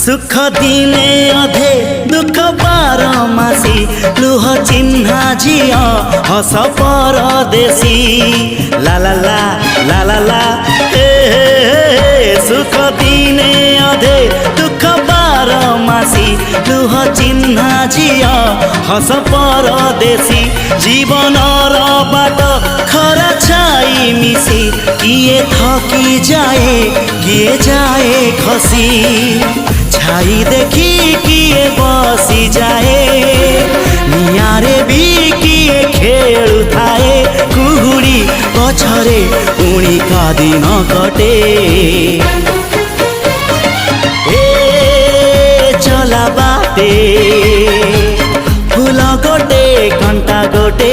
सुख दिने अधे दुख बारमासी लुह चिन्हा झिया हस परदेशी ला ला ला ला ला ला हे सुख दिने अधे दुख बारमासी लुह चिन्हा झिया हस परदेशी जीवन र बाट खरा छाई मिसी किए थकी जाए किए जाए खसी छाई देखी किए बसी जाए नियारे भी किए खेलु थाए कुहुड़ी पछरे उणी का दिन कटे ए चला बाटे फूल गोटे कंटा गोटे।